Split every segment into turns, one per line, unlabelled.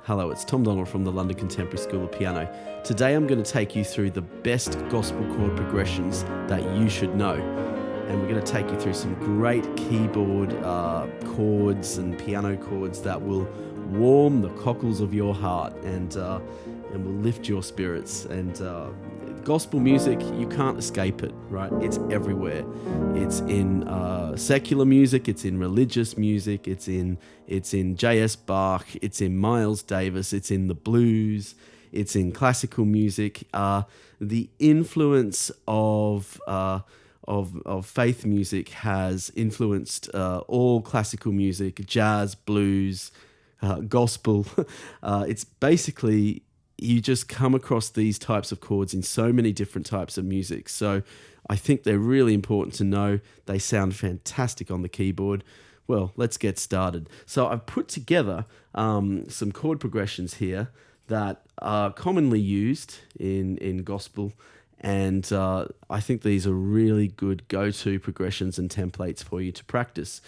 Hello, it's Tom Donald from the London Contemporary School of Piano. Today I'm going to take you through the best gospel chord progressions that you should know. And we're going to take you through some great keyboard chords and piano chords that will warm the cockles of your heart and will lift your spirits. And gospel music, you can't escape it, right? It's everywhere. It's in secular music, it's in religious music, it's in J.S. Bach, it's in Miles Davis, it's in the blues, it's in classical music. The influence of faith music has influenced all classical music, jazz, blues, gospel. It's basically, you just come across these types of chords in so many different types of music. So I think they're really important to know. They sound fantastic on the keyboard. Well, let's get started. So I've put together some chord progressions here that are commonly used in gospel. And I think these are really good go-to progressions and templates for you to practice.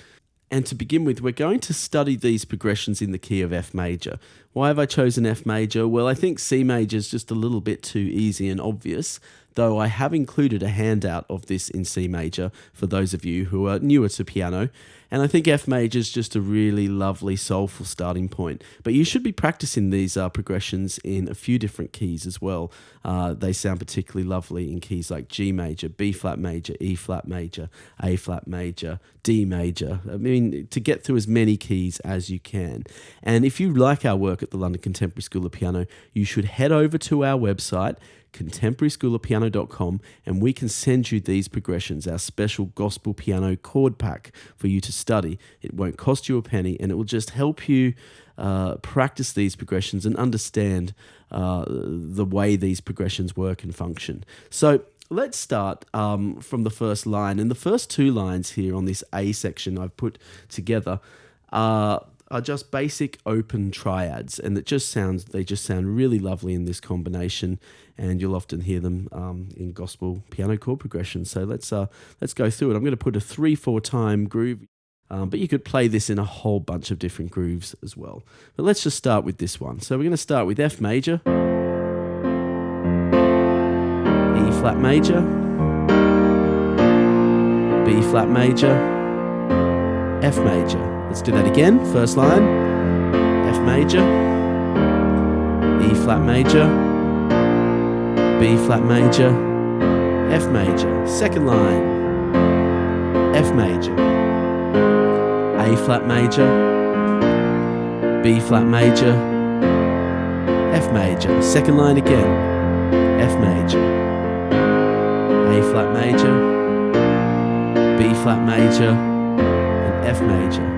And to begin with, we're going to study these progressions in the key of F major. Why have I chosen F major? Well, I think C major is just a little bit too easy and obvious, though I have included a handout of this in C major for those of you who are newer to piano. And I think F major is just a really lovely, soulful starting point. But you should be practicing these progressions in a few different keys as well. They sound particularly lovely in keys like G major, B flat major, E flat major, A flat major, D major. I mean, to get through as many keys as you can. And if you like our work at the London Contemporary School of Piano, you should head over to our website, contemporaryschoolofpiano.com, and we can send you these progressions, our special gospel piano chord pack for you to study. It won't cost you a penny, and it will just help you practice these progressions and understand the way these progressions work and function. So let's start from the first line. And the first two lines here on this A section I've put together are just basic open triads, and they just sound really lovely in this combination, and you'll often hear them in gospel piano chord progressions. So let's go through it. I'm going to put a 3/4 time groove, but you could play this in a whole bunch of different grooves as well. But let's just start with this one. So we're going to start with F major, E flat major, B flat major, F major. Let's do that again. First line, F major, E flat major, B flat major, F major. Second line, F major, A flat major, B flat major, F major. Second line again, F major, A flat major, B flat major, and F major.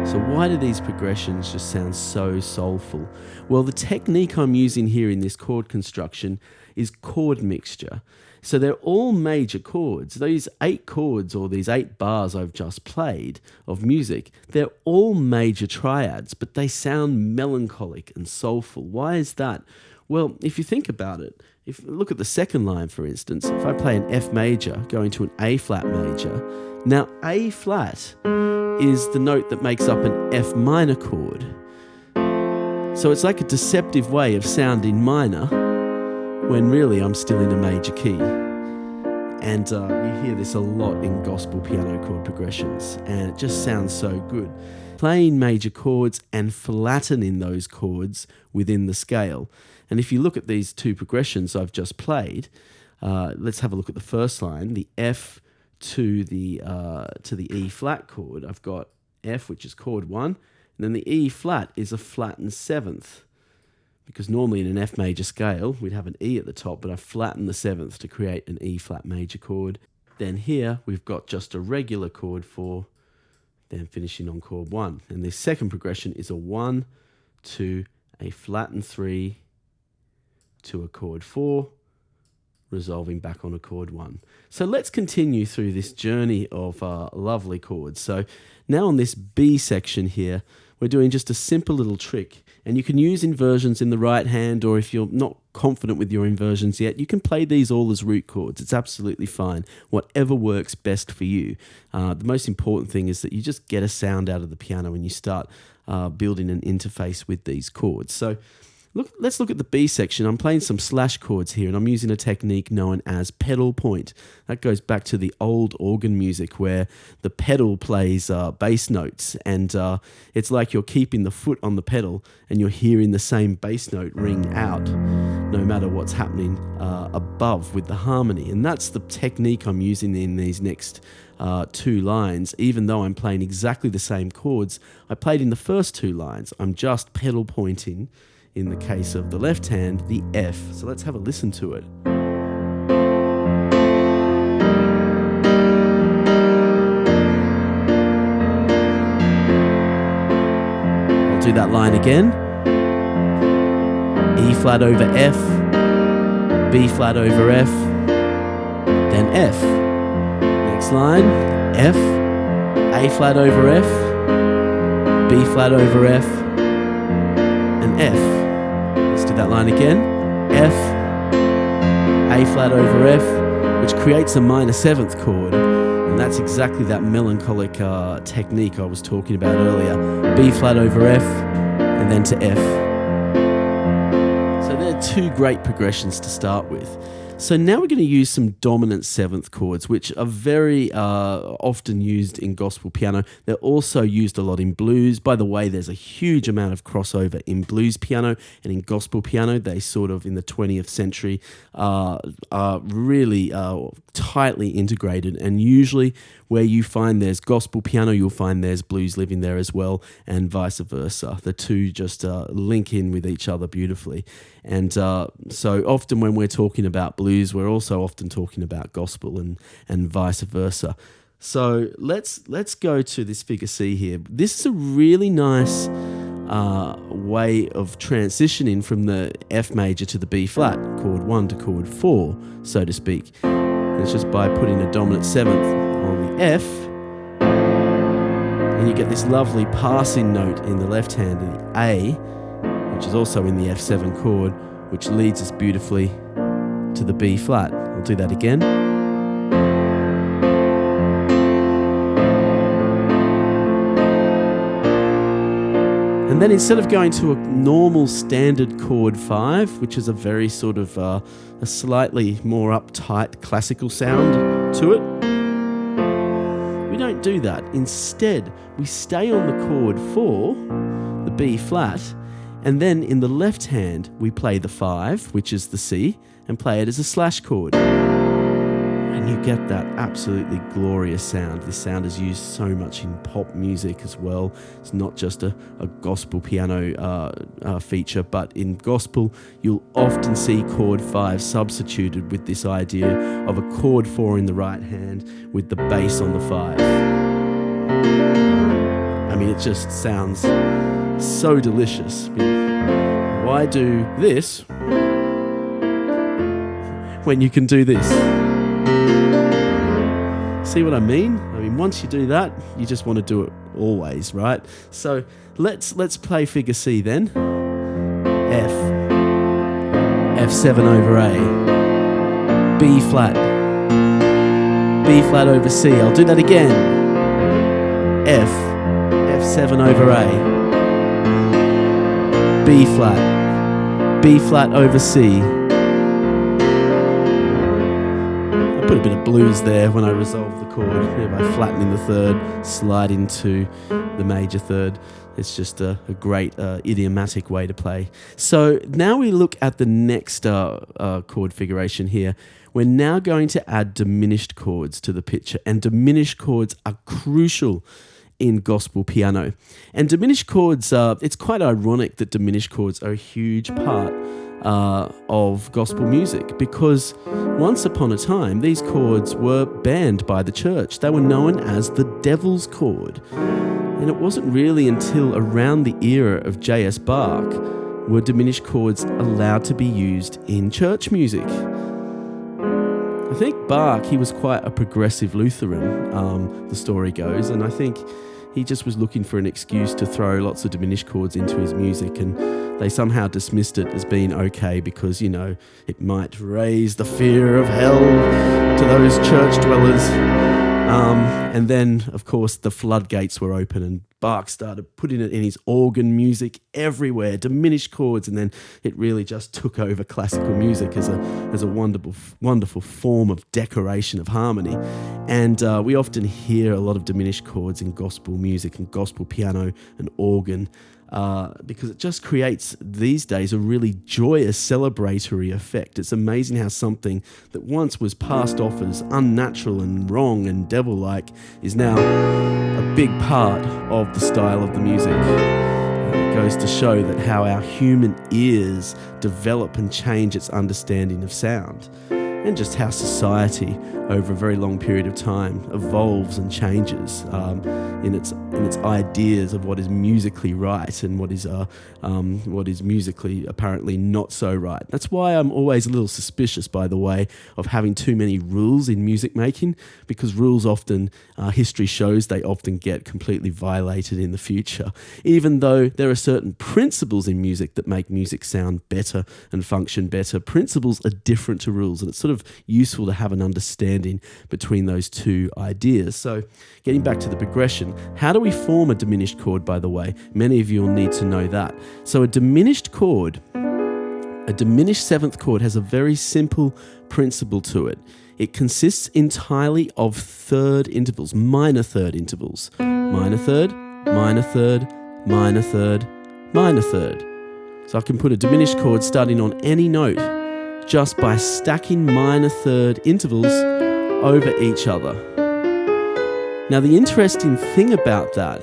So why do these progressions just sound so soulful? Well, the technique I'm using here in this chord construction is chord mixture. So they're all major chords. These 8 chords, or these 8 bars I've just played of music, they're all major triads, but they sound melancholic and soulful. Why is that? Well, if you think about it, if you look at the second line, for instance, if I play an F major going to an A flat major, now A flat is the note that makes up an F minor chord. So it's like a deceptive way of sounding minor when really I'm still in a major key. And you hear this a lot in gospel piano chord progressions, and it just sounds so good. Playing major chords and flattening those chords within the scale. And if you look at these two progressions I've just played, let's have a look at the first line, the F to the E flat chord. I've got F, which is chord 1, and then the E flat is a flattened 7th, because normally in an F major scale we'd have an E at the top, but I've flattened the 7th to create an E flat major chord. Then here we've got just a regular chord 4, then finishing on chord 1, and this second progression is a 1 to a flattened 3 to a chord 4, resolving back on a chord 1. So let's continue through this journey of lovely chords. So now on this B section here, we're doing just a simple little trick, and you can use inversions in the right hand, or if you're not confident with your inversions yet, you can play these all as root chords. It's absolutely fine. Whatever works best for you. The most important thing is that you just get a sound out of the piano and you start building an interface with these chords. So let's look at the B section. I'm playing some slash chords here, and I'm using a technique known as pedal point. That goes back to the old organ music where the pedal plays bass notes, and it's like you're keeping the foot on the pedal and you're hearing the same bass note ring out no matter what's happening above with the harmony. And that's the technique I'm using in these next two lines. Even though I'm playing exactly the same chords I played in the first two lines, I'm just pedal pointing, in the case of the left hand, the F. So let's have a listen to it. I'll do that line again. E flat over F, B flat over F, then F. Next line, F, A flat over F, B flat over F, and F. Let's do that line again. F, A flat over F, which creates a minor seventh chord. And that's exactly that melancholic technique I was talking about earlier. B flat over F, and then to F. So there are two great progressions to start with. So now we're going to use some dominant seventh chords, which are very often used in gospel piano. They're also used a lot in blues. By the way, there's a huge amount of crossover in blues piano and in gospel piano. They sort of, in the 20th century, are really tightly integrated. And usually where you find there's gospel piano, you'll find there's blues living there as well, and vice versa. The two just link in with each other beautifully. And so often when we're talking about blues, we're also often talking about gospel and vice versa. So let's go to this figure C here. This is a really nice way of transitioning from the F major to the B flat, chord 1 to chord 4, so to speak. And it's just by putting a dominant seventh on the F, and you get this lovely passing note in the left hand in the A, which is also in the F7 chord, which leads us beautifully to the B flat. I'll do that again. And then instead of going to a normal standard chord 5, which is a very sort of a slightly more uptight classical sound to it, we don't do that. Instead, we stay on the chord 4, the B flat, and then in the left hand, we play the 5, which is the C, and play it as a slash chord. And you get that absolutely glorious sound. This sound is used so much in pop music as well. It's not just a gospel piano feature, but in gospel, you'll often see chord 5 substituted with this idea of a chord 4 in the right hand with the bass on the 5. I mean, it just sounds so delicious. I mean, why do this when you can do this? See what I mean? I mean, once you do that, you just want to do it always, right? So let's play figure C then. F, F7 over A, B flat over C. I'll do that again. F, F7 over A, B flat over C. Put a bit of blues there when I resolve the chord by flattening the third, slide into the major third. It's just a great idiomatic way to play. So now we look at the next chord figuration here. We're now going to add diminished chords to the picture, and diminished chords are crucial in gospel piano. And diminished chords, it's quite ironic that diminished chords are a huge part of gospel music, because once upon a time these chords were banned by the church. They were known as the devil's chord, and it wasn't really until around the era of J.S. Bach were diminished chords allowed to be used in church music. I think Bach, he was quite a progressive Lutheran, the story goes, and I think He just was looking for an excuse to throw lots of diminished chords into his music, and they somehow dismissed it as being okay because, it might raise the fear of hell to those church dwellers. And then, of course, the floodgates were open and Bach started putting it in his organ music everywhere, diminished chords, and then it really just took over classical music as a wonderful form of decoration of harmony. And we often hear a lot of diminished chords in gospel music and gospel piano and organ, because it just creates, these days, a really joyous celebratory effect. It's amazing how something that once was passed off as unnatural and wrong and devil-like is now a big part of the style of the music. It goes to show that how our human ears develop and change its understanding of sound, and just how society over a very long period of time evolves and changes in its ideas of what is musically right and what is musically apparently not so right. That's why I'm always a little suspicious, by the way, of having too many rules in music making, because rules often, history shows they often get completely violated in the future. Even though there are certain principles in music that make music sound better and function better, principles are different to rules, and it's sort of useful to have an understanding between those two ideas. So getting back to the progression, how do we form a diminished chord, by the way? Many of you will need to know that. So a diminished chord, a diminished seventh chord, has a very simple principle to it. It consists entirely of third intervals, minor third intervals. Minor third, minor third, minor third, minor third. So I can put a diminished chord starting on any note just by stacking minor third intervals over each other. Now, the interesting thing about that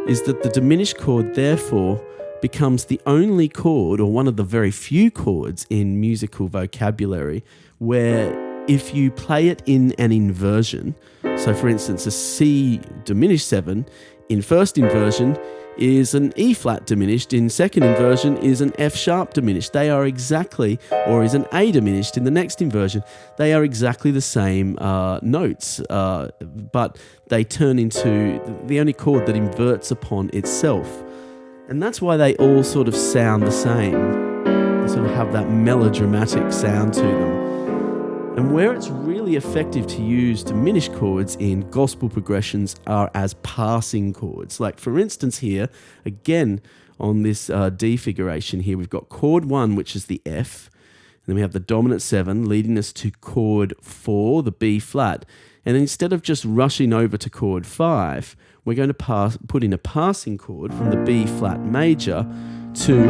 is that the diminished chord, therefore, becomes the only chord, or one of the very few chords in musical vocabulary, where if you play it in an inversion, so for instance, a C diminished 7 in first inversion is an E flat diminished, in second inversion is an F sharp diminished. They are exactly, or is an A diminished in the next inversion. They are exactly the same notes, but they turn into the only chord that inverts upon itself. And that's why they all sort of sound the same. They sort of have that melodramatic sound to them. And where it's really effective to use diminished chords in gospel progressions are as passing chords. Like, for instance, here, again, on this D figuration here, we've got chord 1, which is the F, and then we have the dominant 7 leading us to chord 4, the B flat. And instead of just rushing over to chord 5, we're going to put in a passing chord from the B flat major to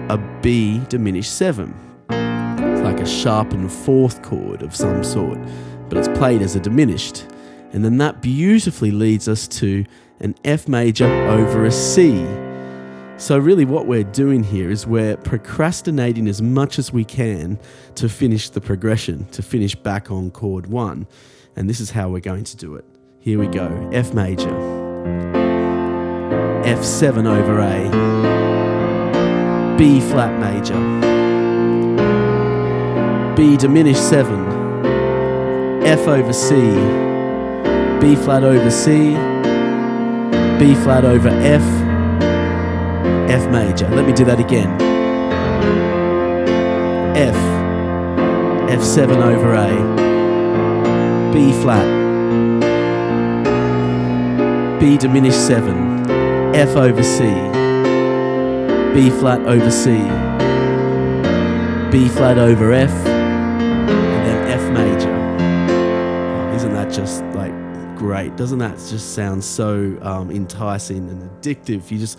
a B diminished 7. Like a sharpened fourth chord of some sort, but it's played as a diminished. And then that beautifully leads us to an F major over a C. So really what we're doing here is we're procrastinating as much as we can to finish the progression, to finish back on chord 1. And this is how we're going to do it. Here we go. F major, F7 over A, B flat major, B diminished 7, F over C, B flat over C, B flat over F, F major. Let me do that again. F, F7 over A, B flat, B diminished 7, F over C, B flat over C, B flat over F, F major. Isn't that just like great? Doesn't that just sound so enticing and addictive? You just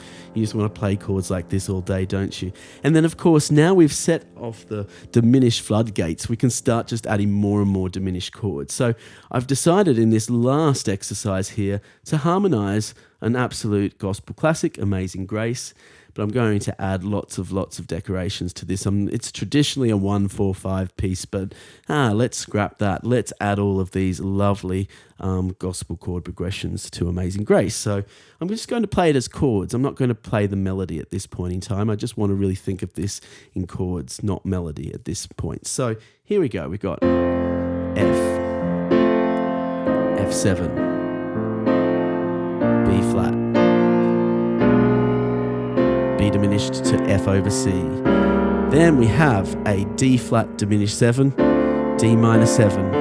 want to play chords like this all day, don't you? And then, of course, now we've set off the diminished floodgates, we can start just adding more and more diminished chords. So I've decided in this last exercise here to harmonize an absolute gospel classic, Amazing Grace. But I'm going to add lots of decorations to this. It's traditionally a 1-4-5 piece, but let's scrap that. Let's add all of these lovely gospel chord progressions to Amazing Grace. So I'm just going to play it as chords. I'm not going to play the melody at this point in time. I just want to really think of this in chords, not melody at this point. So here we go. We've got F, F7, B flat, B diminished to F over C. Then we have a D flat diminished 7, D minor 7.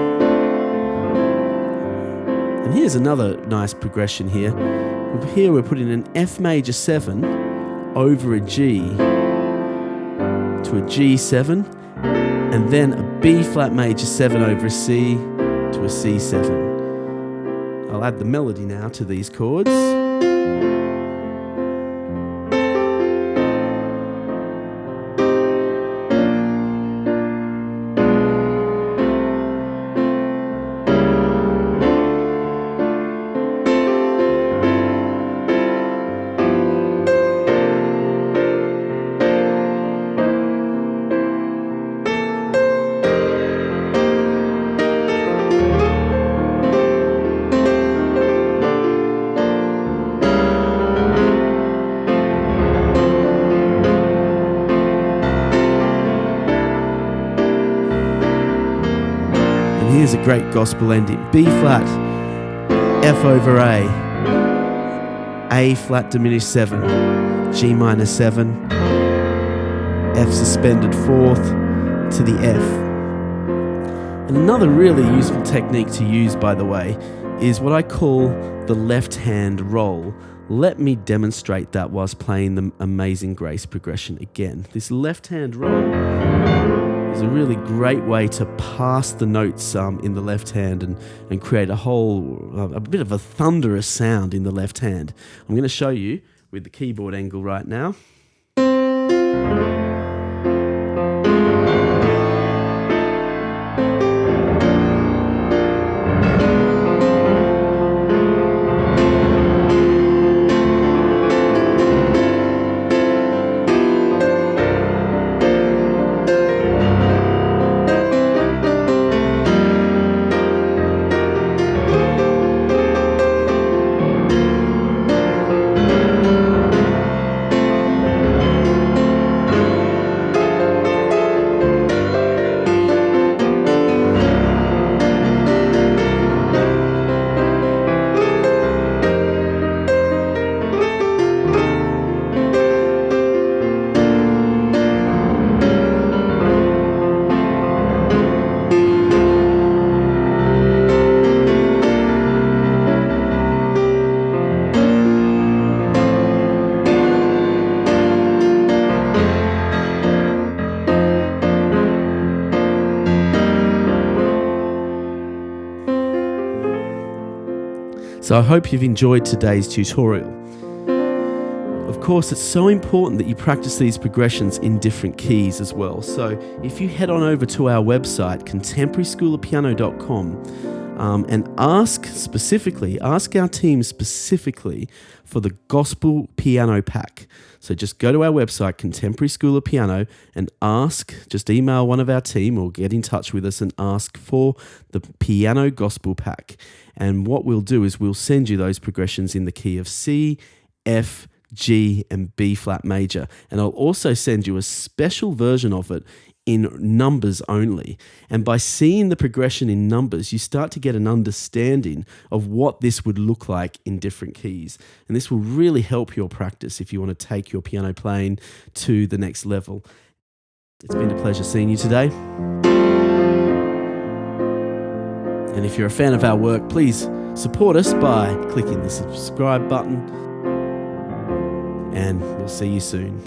And here's another nice progression here. Here we're putting an F major 7 over a G to a G7, and then a B flat major 7 over a C to a C7. I'll add the melody now to these chords. Here's a great gospel ending. B flat, F over A flat diminished 7, G minor 7, F suspended 4th to the F. And another really useful technique to use, by the way, is what I call the left hand roll. Let me demonstrate that whilst playing the Amazing Grace progression again. This left hand roll is a really great way to pass the notes in the left hand and create a bit of a thunderous sound in the left hand. I'm going to show you with the keyboard angle right now. So I hope you've enjoyed today's tutorial. Of course, it's so important that you practice these progressions in different keys as well. So if you head on over to our website, contemporaryschoolofpiano.com, and ask our team specifically for the Gospel Piano Pack. So just go to our website, Contemporary School of Piano, and just email one of our team or get in touch with us and ask for the Piano Gospel Pack. And what we'll do is we'll send you those progressions in the key of C, F, G, and B flat major. And I'll also send you a special version of it in numbers only. And by seeing the progression in numbers, you start to get an understanding of what this would look like in different keys. And this will really help your practice if you want to take your piano playing to the next level. It's been a pleasure seeing you today. And if you're a fan of our work, please support us by clicking the subscribe button. And we'll see you soon.